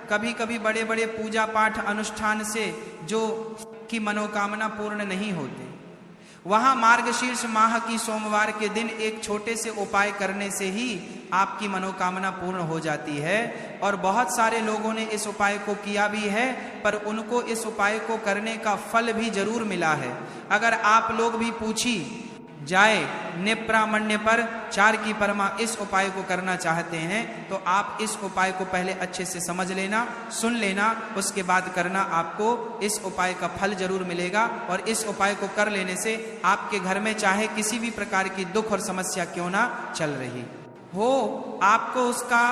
कभी कभी बड़े बड़े पूजा पाठ अनुष्ठान से जो की मनोकामना पूर्ण नहीं होती, वहां मार्गशीर्ष माह की सोमवार के दिन एक छोटे से उपाय करने से ही आपकी मनोकामना पूर्ण हो जाती है। और बहुत सारे लोगों ने इस उपाय को किया भी है, पर उनको इस उपाय को करने का फल भी जरूर मिला है। अगर आप लोग भी पूछी जाए निप्रामण्य पर 4 की परमा इस उपाय को करना चाहते हैं तो आप इस उपाय को पहले अच्छे से समझ लेना, सुन लेना, उसके बाद करना, आपको इस उपाय का फल जरूर मिलेगा। और इस उपाय को कर लेने से आपके घर में चाहे किसी भी प्रकार की दुख और समस्या क्यों ना चल रही हो, आपको उसका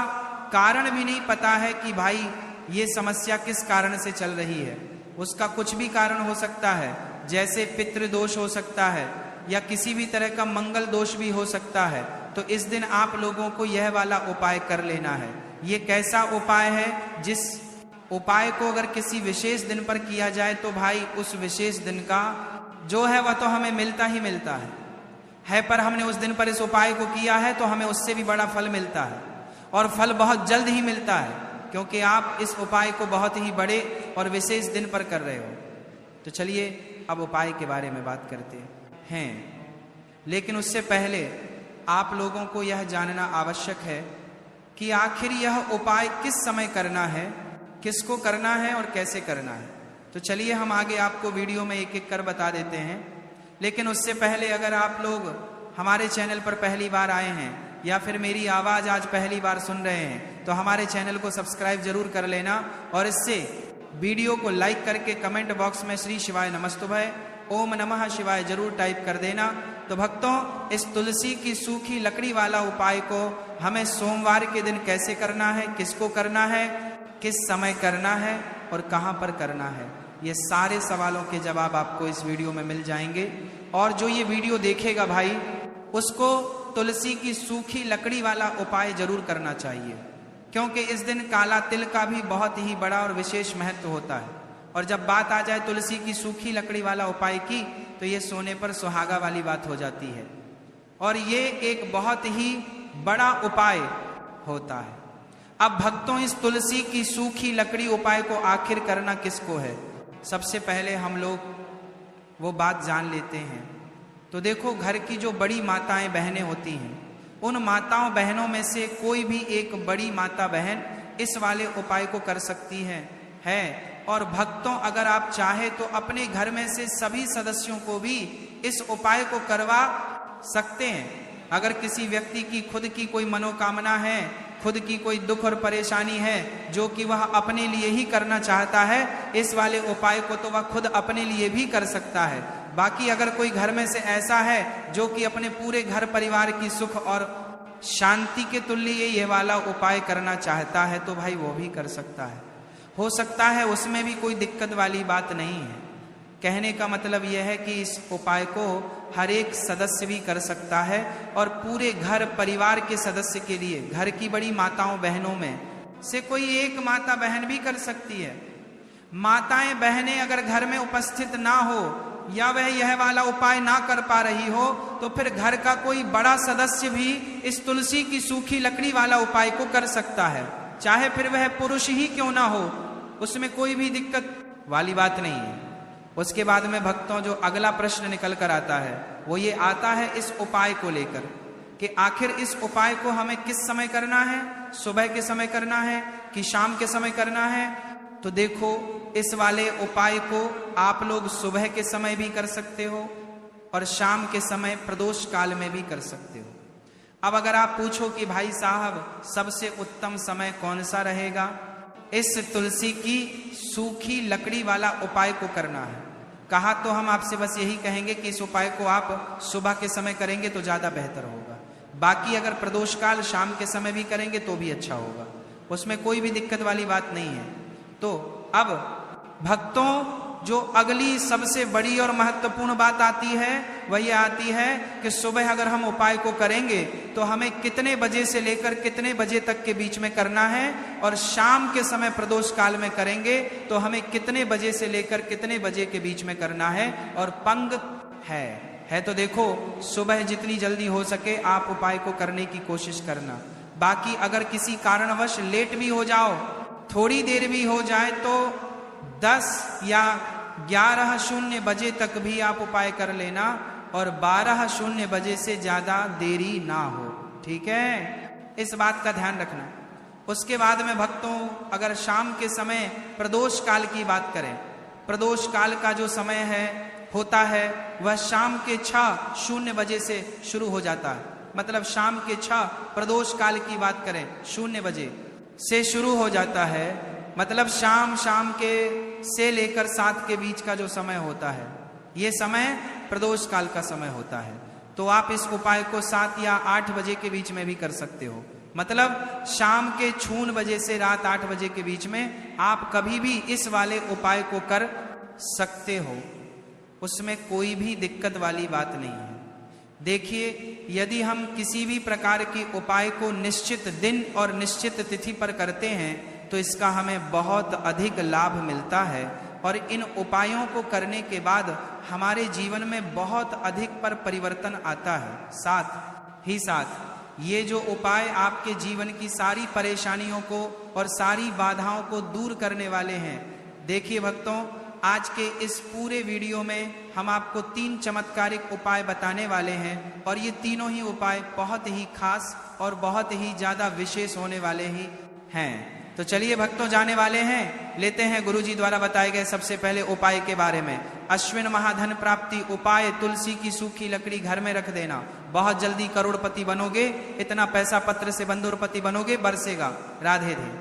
कारण भी नहीं पता है कि भाई ये समस्या किस कारण से चल रही है। उसका कुछ भी कारण हो सकता है, जैसे पितृदोष हो सकता है या किसी भी तरह का मंगल दोष भी हो सकता है। तो इस दिन आप लोगों को यह वाला उपाय कर लेना है। ये कैसा उपाय है? जिस उपाय को अगर किसी विशेष दिन पर किया जाए तो भाई उस विशेष दिन का जो है वह तो हमें मिलता ही मिलता है, पर हमने उस दिन पर इस उपाय को किया है तो हमें उससे भी बड़ा फल मिलता है, और फल बहुत जल्द ही मिलता है, क्योंकि आप इस उपाय को बहुत ही बड़े और विशेष दिन पर कर रहे हो। तो चलिए अब उपाय के बारे में बात करते हैं, लेकिन उससे पहले आप लोगों को यह जानना आवश्यक है कि आखिर यह उपाय किस समय करना है, किसको करना है और कैसे करना है। तो चलिए हम आगे आपको वीडियो में एक एक कर बता देते हैं। लेकिन उससे पहले अगर आप लोग हमारे चैनल पर पहली बार आए हैं या फिर मेरी आवाज़ आज पहली बार सुन रहे हैं तो हमारे चैनल को सब्सक्राइब जरूर कर लेना, और इससे वीडियो को लाइक करके कमेंट बॉक्स में श्री शिवाय नमस्तुभय ओम नमः शिवाय जरूर टाइप कर देना। तो भक्तों, इस तुलसी की सूखी लकड़ी वाला उपाय को हमें सोमवार के दिन कैसे करना है, किसको करना है, किस समय करना है और कहां पर करना है, ये सारे सवालों के जवाब आपको इस वीडियो में मिल जाएंगे। और जो ये वीडियो देखेगा भाई, उसको तुलसी की सूखी लकड़ी वाला उपाय जरूर करना चाहिए, क्योंकि इस दिन काला तिल का भी बहुत ही बड़ा और विशेष महत्व होता है। और जब बात आ जाए तुलसी की सूखी लकड़ी वाला उपाय की तो ये सोने पर सुहागा वाली बात हो जाती है, और ये एक बहुत ही बड़ा उपाय होता है। अब भक्तों, इस तुलसी की सूखी लकड़ी उपाय को आखिर करना किसको है, सबसे पहले हम लोग वो बात जान लेते हैं। तो देखो, घर की जो बड़ी माताएं बहनें होती हैं, उन माताओं बहनों में से कोई भी एक बड़ी माता बहन इस वाले उपाय को कर सकती है। और भक्तों, अगर आप चाहे तो अपने घर में से सभी सदस्यों को भी इस उपाय को करवा सकते हैं। अगर किसी व्यक्ति की खुद की कोई मनोकामना है, खुद की कोई दुख और परेशानी है जो कि वह अपने लिए ही करना चाहता है, इस वाले उपाय को तो वह खुद अपने लिए भी कर सकता है। बाकी अगर कोई घर में से ऐसा है जो कि अपने पूरे घर परिवार की सुख और शांति के तुल्य ये वाला उपाय करना चाहता है तो भाई वो भी कर सकता है। हो सकता है उसमें भी कोई दिक्कत वाली बात नहीं है। कहने का मतलब यह है कि इस उपाय को हर एक सदस्य भी कर सकता है, और पूरे घर परिवार के सदस्य के लिए घर की बड़ी माताओं बहनों में से कोई एक माता बहन भी कर सकती है। माताएं बहनें अगर घर में उपस्थित ना हो या वह यह वाला उपाय ना कर पा रही हो तो फिर घर का कोई बड़ा सदस्य भी इस तुलसी की सूखी लकड़ी वाला उपाय को कर सकता है, चाहे फिर वह पुरुष ही क्यों ना हो, उसमें कोई भी दिक्कत वाली बात नहीं है। उसके बाद में भक्तों, जो अगला प्रश्न निकल कर आता है वो ये आता है इस उपाय को लेकर कि आखिर इस उपाय को हमें किस समय करना है, सुबह के समय करना है कि शाम के समय करना है। तो देखो, इस वाले उपाय को आप लोग सुबह के समय भी कर सकते हो और शाम के समय प्रदोष काल में भी कर सकते हो। अब अगर आप पूछो कि भाई साहब सबसे उत्तम समय कौन सा रहेगा, इस तुलसी की सूखी लकड़ी वाला उपाय को करना है, कहा तो हम आपसे बस यही कहेंगे कि इस उपाय को आप सुबह के समय करेंगे तो ज्यादा बेहतर होगा। बाकी अगर प्रदोष काल शाम के समय भी करेंगे तो भी अच्छा होगा, उसमें कोई भी दिक्कत वाली बात नहीं है। तो अब भक्तों, जो अगली सबसे बड़ी और महत्वपूर्ण बात आती है वह यह आती है कि सुबह अगर हम उपाय को करेंगे तो हमें कितने बजे से लेकर कितने बजे तक के बीच में करना है, और शाम के समय प्रदोष काल में करेंगे तो हमें कितने बजे से लेकर कितने बजे के बीच में करना है, और पंग है तो देखो, सुबह जितनी जल्दी हो सके आप उपाय को करने की कोशिश करना। बाकी अगर किसी कारणवश लेट भी हो जाओ थोड़ी देर भी हो जाए तो 10 या 11:00 बजे तक भी आप उपाय कर लेना, और 12:00 बजे से ज्यादा देरी ना हो। ठीक है, इस बात का ध्यान रखना। उसके बाद में भक्तों, अगर शाम के समय प्रदोष काल की बात करें, प्रदोष काल का जो समय होता है वह शाम के 6:00 बजे से शुरू हो जाता है। मतलब शाम के 6 प्रदोष काल की बात करें 0 बजे से शुरू हो जाता है। मतलब शाम के से लेकर 7 के बीच का जो समय होता है, ये समय प्रदोष काल का समय होता है। तो आप इस उपाय को 7 या 8 बजे के बीच में भी कर सकते हो। मतलब शाम के 6 बजे से रात 8 बजे के बीच में आप कभी भी इस वाले उपाय को कर सकते हो, उसमें कोई भी दिक्कत वाली बात नहीं है। देखिए, यदि हम किसी भी प्रकार के उपाय को निश्चित दिन और निश्चित तिथि पर करते हैं तो इसका हमें बहुत अधिक लाभ मिलता है, और इन उपायों को करने के बाद हमारे जीवन में बहुत अधिक पर परिवर्तन आता है। साथ ही साथ ये जो उपाय आपके जीवन की सारी परेशानियों को और सारी बाधाओं को दूर करने वाले हैं। देखिए भक्तों, आज के इस पूरे वीडियो में हम आपको 3 चमत्कारिक उपाय बताने वाले हैं, और ये तीनों ही उपाय बहुत ही खास और बहुत ही ज्यादा विशेष होने वाले ही हैं। तो चलिए भक्तों, जाने वाले हैं, लेते हैं गुरुजी द्वारा बताए गए सबसे पहले उपाय के बारे में। अश्विन महाधन प्राप्ति उपाय, तुलसी की सूखी लकड़ी घर में रख देना, बहुत जल्दी करोड़पति बनोगे। इतना पैसा पत्र से बंदोरपति बनोगे, बरसेगा। राधे धे।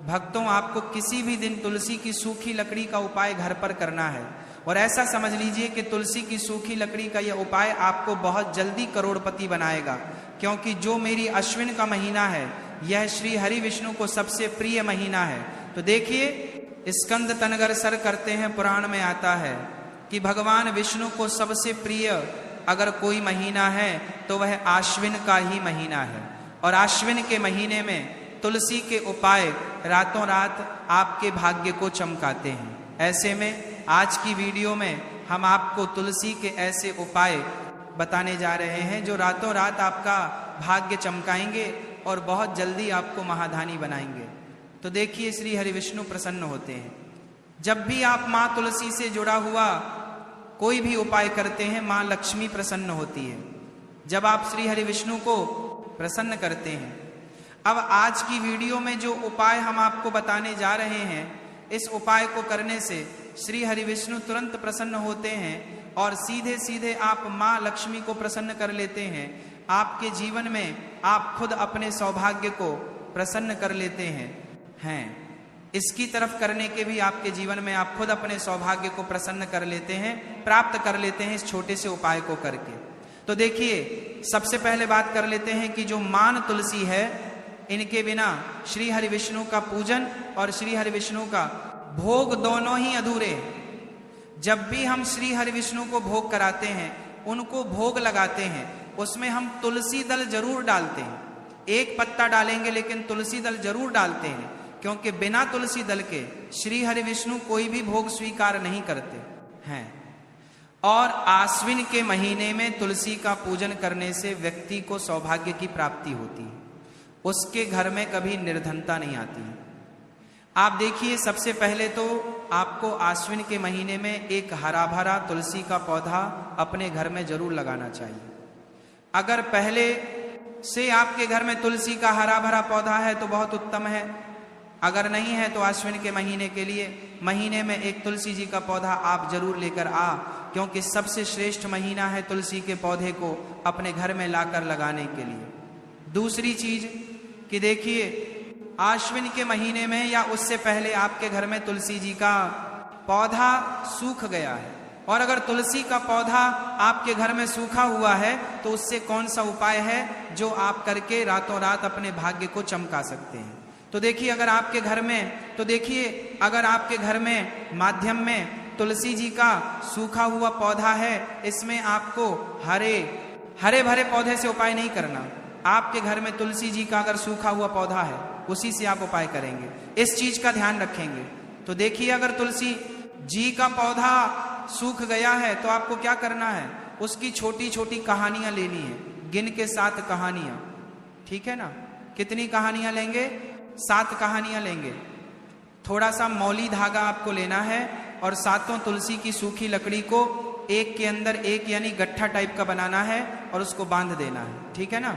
भक्तों, आपको किसी भी दिन तुलसी की सूखी लकड़ी का उपाय घर पर करना है, और ऐसा समझ लीजिए कि तुलसी की सूखी लकड़ी का यह उपाय आपको बहुत जल्दी करोड़पति बनाएगा। क्योंकि जो मेरी अश्विन का महीना है, यह श्री हरि विष्णु को सबसे प्रिय महीना है। तो देखिए, स्कंद तनगर सर करते हैं, पुराण में आता है कि भगवान विष्णु को सबसे प्रिय अगर कोई महीना है तो वह आश्विन का ही महीना है। और आश्विन के महीने में तुलसी के उपाय रातों रात आपके भाग्य को चमकाते हैं। ऐसे में आज की वीडियो में हम आपको तुलसी के ऐसे उपाय बताने जा रहे हैं जो रातों रात आपका भाग्य चमकाएंगे और बहुत जल्दी आपको महाधानी बनाएंगे। तो देखिए, श्री हरि विष्णु प्रसन्न होते हैं। जब भी आप माँ तुलसी से जुड़ा हुआ कोई भी उपाय करते हैं, माँ लक्ष्मी प्रसन्न होती है जब आप श्री हरि विष्णु को प्रसन्न करते हैं। अब आज की वीडियो में जो उपाय हम आपको बताने जा रहे हैं, इस उपाय को करने से श्री हरि विष्णु तुरंत प्रसन्न होते हैं और सीधे सीधे आप माँ लक्ष्मी को प्रसन्न कर लेते हैं। आपके जीवन में आप खुद अपने सौभाग्य को प्रसन्न कर लेते हैं। इसकी तरफ करने के भी आपके जीवन में आप खुद अपने सौभाग्य को प्रसन्न कर लेते हैं, प्राप्त कर लेते हैं इस छोटे से उपाय को करके। तो देखिए, सबसे पहले बात कर लेते हैं कि जो मान तुलसी है, इनके बिना श्री हरि विष्णु का पूजन और श्री हरि विष्णु का भोग दोनों ही अधूरे हैं। जब भी हम श्री हरि विष्णु को भोग कराते हैं, उनको भोग लगाते हैं, उसमें हम तुलसी दल जरूर डालते हैं। एक पत्ता डालेंगे लेकिन तुलसी दल जरूर डालते हैं, क्योंकि बिना तुलसी दल के श्री हरि विष्णु कोई भी भोग स्वीकार नहीं करते हैं। और आश्विन के महीने में तुलसी का पूजन करने से व्यक्ति को सौभाग्य की प्राप्ति होती है, उसके घर में कभी निर्धनता नहीं आती है। आप देखिए, सबसे पहले तो आपको आश्विन के महीने में एक हरा भरा तुलसी का पौधा अपने घर में जरूर लगाना चाहिए। अगर पहले से आपके घर में तुलसी का हरा भरा पौधा है तो बहुत उत्तम है, अगर नहीं है तो आश्विन के महीने के लिए महीने में एक तुलसी जी का पौधा आप जरूर लेकर क्योंकि सबसे श्रेष्ठ महीना है तुलसी के पौधे को अपने घर में लाकर लगाने के लिए। दूसरी चीज कि देखिए, आश्विन के महीने में या उससे पहले आपके घर में तुलसी जी का पौधा सूख गया है, और अगर तुलसी का पौधा आपके घर में सूखा हुआ है तो उससे कौन सा उपाय है जो आप करके रातों रात अपने भाग्य को चमका सकते हैं। तो देखिए, अगर आपके घर में माध्यम में तुलसी जी का सूखा हुआ पौधा है, इसमें आपको हरे भरे पौधे से उपाय नहीं करना। आपके घर में तुलसी जी का अगर सूखा हुआ पौधा है, उसी से आप उपाय करेंगे, इस चीज का ध्यान रखेंगे। तो देखिए, अगर तुलसी जी का पौधा सूख गया है तो आपको क्या करना है, उसकी छोटी छोटी कहानियां लेनी है, गिन के 7 कहानियां। ठीक है ना? कितनी कहानियां लेंगे? 7 कहानियां लेंगे। थोड़ा सा मौली धागा आपको लेना है और 7 तुलसी की सूखी लकड़ी को एक के अंदर एक यानी गट्ठा टाइप का बनाना है और उसको बांध देना है, ठीक है ना।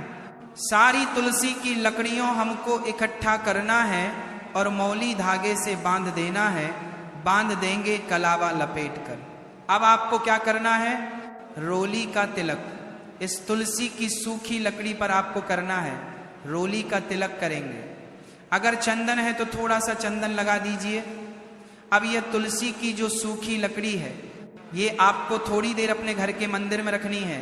सारी तुलसी की लकड़ियों हमको इकट्ठा करना है और मौली धागे से बांध देना है। बांध देंगे कलावा लपेट कर। अब आपको क्या करना है, रोली का तिलक इस तुलसी की सूखी लकड़ी पर आपको करना है। रोली का तिलक करेंगे। अगर चंदन है तो थोड़ा सा चंदन लगा दीजिए। अब यह तुलसी की जो सूखी लकड़ी है ये आपको थोड़ी देर अपने घर के मंदिर में रखनी है,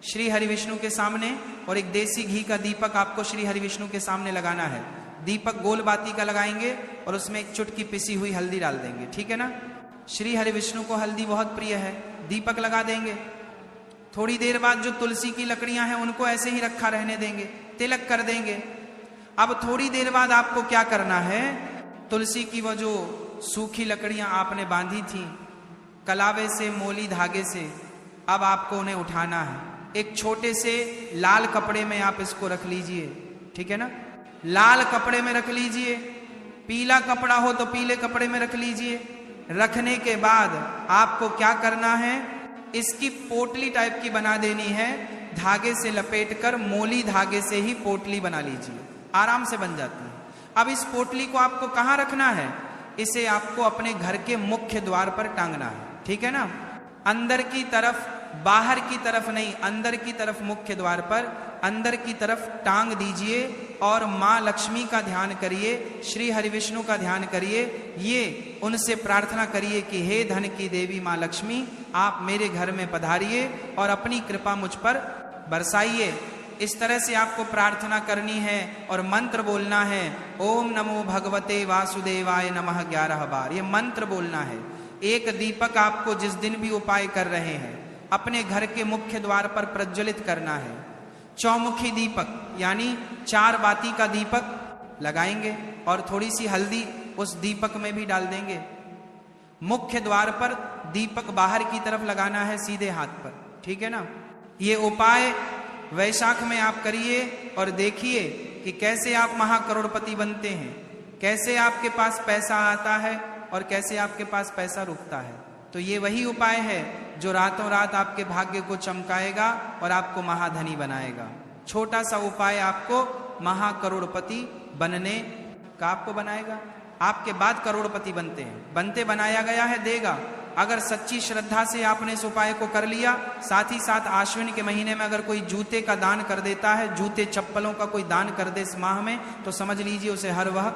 श्री हरि विष्णु के सामने, और एक देसी घी का दीपक आपको श्री हरि विष्णु के सामने लगाना है। दीपक गोल बाती का लगाएंगे और उसमें एक चुटकी पिसी हुई हल्दी डाल देंगे, ठीक है ना। श्री हरि विष्णु को हल्दी बहुत प्रिय है। दीपक लगा देंगे। थोड़ी देर बाद जो तुलसी की लकड़ियां हैं उनको ऐसे ही रखा रहने देंगे, तिलक कर देंगे। अब थोड़ी देर बाद आपको क्या करना है, तुलसी की वो जो सूखी लकड़ियां आपने बांधी थी कलावे से, मोली धागे से, अब आपको उन्हें उठाना है। एक छोटे से लाल कपड़े में आप इसको रख लीजिए, ठीक है ना। लाल कपड़े में रख लीजिए, पीला कपड़ा हो तो पीले कपड़े में रख लीजिए। रखने के बाद आपको क्या करना है, इसकी पोटली टाइप की बना देनी है। धागे से लपेटकर मोली धागे से ही पोटली बना लीजिए, आराम से बन जाती है। अब इस पोटली को आपको कहाँ रखना है, इसे आपको अपने घर के मुख्य द्वार पर टांगना है, ठीक है ना। अंदर की तरफ, बाहर की तरफ नहीं, अंदर की तरफ मुख्य द्वार पर अंदर की तरफ टांग दीजिए और माँ लक्ष्मी का ध्यान करिए, श्री हरि विष्णु का ध्यान करिए। ये उनसे प्रार्थना करिए कि हे धन की देवी माँ लक्ष्मी, आप मेरे घर में पधारिए और अपनी कृपा मुझ पर बरसाइए। इस तरह से आपको प्रार्थना करनी है और मंत्र बोलना है, ओम नमो भगवते वासुदेवाय नमः 11 बार। ये मंत्र बोलना है। एक दीपक आपको जिस दिन भी उपाय कर रहे हैं अपने घर के मुख्य द्वार पर प्रज्वलित करना है। चौमुखी दीपक यानी 4 बाती का दीपक लगाएंगे और थोड़ी सी हल्दी उस दीपक में भी डाल देंगे। मुख्य द्वार पर दीपक बाहर की तरफ लगाना है, सीधे हाथ पर, ठीक है ना। ये उपाय वैशाख में आप करिए और देखिए कि कैसे आप महाकरोड़पति बनते हैं, कैसे आपके पास पैसा आता है और कैसे आपके पास पैसा रुकता है। तो ये वही उपाय है जो रातों रात आपके भाग्य को चमकाएगा और आपको महाधनी बनाएगा। छोटा सा उपाय आपको महाकरोड़पति बनने का आपको बनाएगा। आपके बाद करोड़पति बनते हैं, बनते बनाया गया है, देगा। अगर सच्ची श्रद्धा से आपने इस उपाय को कर लिया, साथ ही साथ आश्विन के महीने में अगर कोई जूते का दान कर देता है, जूते चप्पलों का कोई दान कर दे इस माह में, तो समझ लीजिए उसे हर वह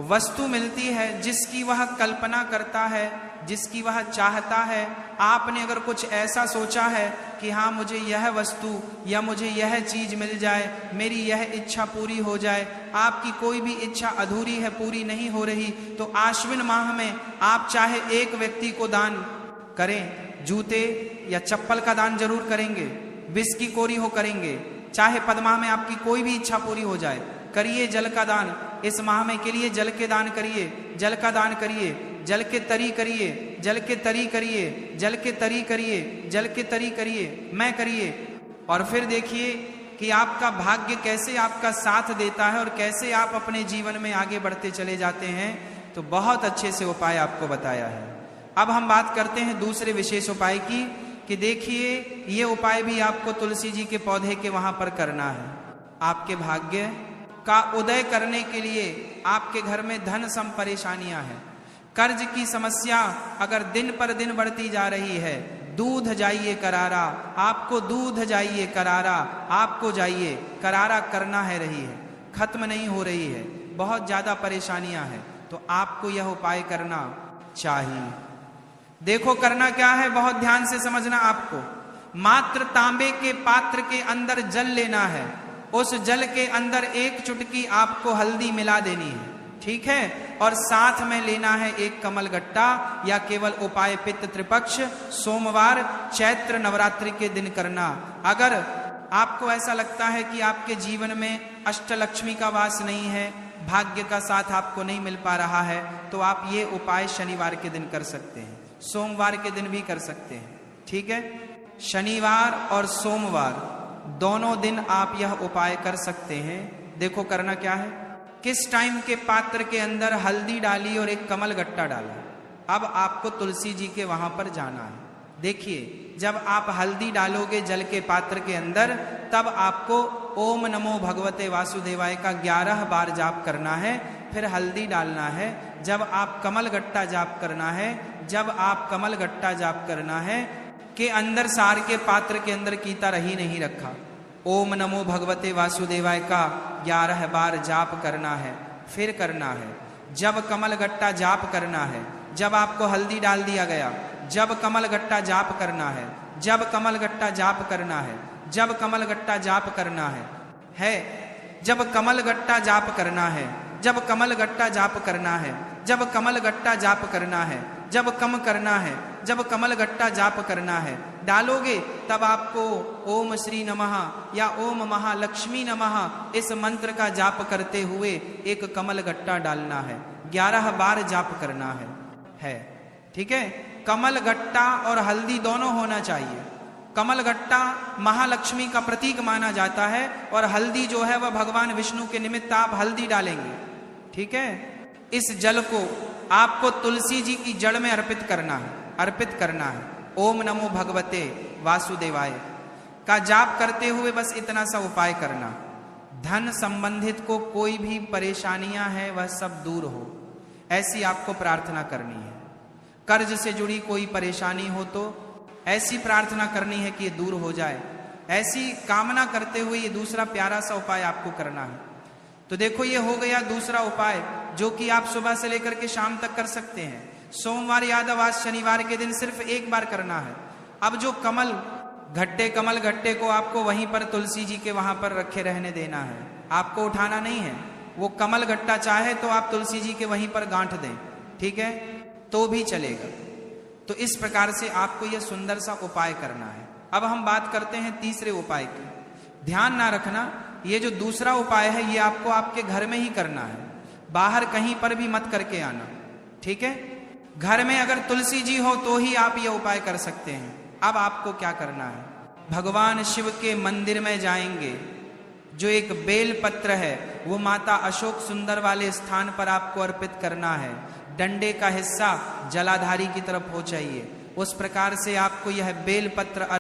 वस्तु मिलती है जिसकी वह कल्पना करता है, जिसकी वह चाहता है। आपने अगर कुछ ऐसा सोचा है कि हाँ मुझे यह वस्तु या मुझे यह चीज मिल जाए, मेरी यह इच्छा पूरी हो जाए, आपकी कोई भी इच्छा अधूरी है, पूरी नहीं हो रही, तो आश्विन माह में आप चाहे एक व्यक्ति को दान करें, जूते या चप्पल का दान जरूर करेंगे, विष की कोरी हो करेंगे, चाहे पद्मा में आपकी कोई भी इच्छा पूरी हो जाए, करिए। जल का दान इस माह में के लिए जल के दान करिए, जल का दान करिए, जल के तरी करिए, जल के तरी करिए, जल के तरी करिए, जल के तरी करिए, मैं करिए। और फिर देखिए कि आपका भाग्य कैसे आपका साथ देता है और कैसे आप अपने जीवन में आगे बढ़ते चले जाते हैं। तो बहुत अच्छे से उपाय आपको बताया है। अब हम बात करते हैं दूसरे विशेष उपाय की, कि देखिए ये उपाय भी आपको तुलसी जी के पौधे के वहां पर करना है। आपके भाग्य का उदय करने के लिए आपके घर में धन सम परेशानियां हैं, कर्ज की समस्या अगर दिन पर दिन बढ़ती जा रही है, दूध जाइए करारा, आपको दूध जाइए करारा, आपको जाइए करारा करना है रही है, खत्म नहीं हो रही है, बहुत ज्यादा परेशानियां हैं, तो आपको यह उपाय करना चाहिए। देखो करना क्या है, बहुत ध्यान से समझना। आपको मात्र तांबे के पात्र के अंदर जल लेना है, उस जल के अंदर एक चुटकी आपको हल्दी मिला देनी है, ठीक है। और साथ में लेना है एक कमल गट्टा, या केवल उपाय पित्त त्रिपक्ष सोमवार चैत्र नवरात्रि के दिन करना। अगर आपको ऐसा लगता है कि आपके जीवन में अष्टलक्ष्मी का वास नहीं है, भाग्य का साथ आपको नहीं मिल पा रहा है, तो आप ये उपाय शनिवार के दिन कर सकते हैं, सोमवार के दिन भी कर सकते हैं, ठीक है। शनिवार और सोमवार दोनों दिन आप यह उपाय कर सकते हैं। देखो करना क्या है, किस टाइम के पात्र के अंदर हल्दी डाली और एक कमल गट्टा डाला। अब आपको तुलसी जी के वहां पर जाना है। देखिए, जब आप हल्दी डालोगे जल के पात्र के अंदर, तब आपको ओम नमो भगवते वासुदेवाय का 11 बार जाप करना है, फिर हल्दी डालना है। जब आप कमल गट्टा जाप करना है, जब आप कमल गट्टा जाप करना है के अंदर सार के पात्र के अंदर कीता रही नहीं रखा, ओम नमो भगवते वासुदेवाय का 11 बार जाप करना है, फिर करना है। जब कमल गट्टा जाप करना है, जब आपको हल्दी डाल दिया गया, जब कमल गट्टा जाप करना है, जब कमल गट्टा जाप करना है, जब कमल गट्टा जाप करना है, जब कमल गट्टा जाप करना है, जब कमल गट्टा जाप करना है, जब कमल गट्टा जाप करना है, जब कम करना है, जब कमल गट्टा जाप करना है, डालोगे तब आपको ओम श्री नमः या ओम महालक्ष्मी नमः इस मंत्र का जाप करते हुए एक कमल गट्टा डालना है, 11 बार जाप करना है। ठीक है। कमल गट्टा और हल्दी दोनों होना चाहिए। कमल गट्टा महालक्ष्मी का प्रतीक माना जाता है और हल्दी जो है वह भगवान विष्णु के निमित्त आप हल्दी डालेंगे। ठीक है। इस जल को आपको तुलसी जी की जड़ में अर्पित करना है, अर्पित करना है। ओम नमो भगवते वासुदेवाय का जाप करते हुए बस इतना सा उपाय करना। धन संबंधित को कोई भी परेशानियां हैं वह सब दूर हो, ऐसी आपको प्रार्थना करनी है। कर्ज से जुड़ी कोई परेशानी हो तो ऐसी प्रार्थना करनी है कि ये दूर हो जाए। ऐसी कामना करते हुए ये दूसरा प्यारा सा उपाय आपको करना है। तो देखो, ये हो गया दूसरा उपाय जो कि आप सुबह से लेकर के शाम तक कर सकते हैं। सोमवार यादव शनिवार के दिन सिर्फ एक बार करना है। अब जो कमल गट्टे को आपको वहीं पर तुलसी जी के वहां पर रखे रहने देना है, आपको उठाना नहीं है। वो कमल गट्टा चाहे तो आप तुलसी जी के वहीं पर गांठ दें, ठीक है, तो भी चलेगा। तो इस प्रकार से आपको यह सुंदर सा उपाय करना है। अब हम बात करते हैं तीसरे उपाय की। ध्यान ना रखना, ये जो दूसरा उपाय है ये आपको आपके घर में ही करना है, बाहर कहीं पर भी मत करके आना। ठीक है। घर में अगर तुलसी जी हो तो ही आप ये उपाय कर सकते हैं। अब आपको क्या करना है, भगवान शिव के मंदिर में जाएंगे। जो एक बेल पत्र है वो माता अशोक सुंदर वाले स्थान पर आपको अर्पित करना है। डंडे का हिस्सा जलाधारी की तरफ हो चाहिए। उस प्रकार से आपको यह बेल पत्र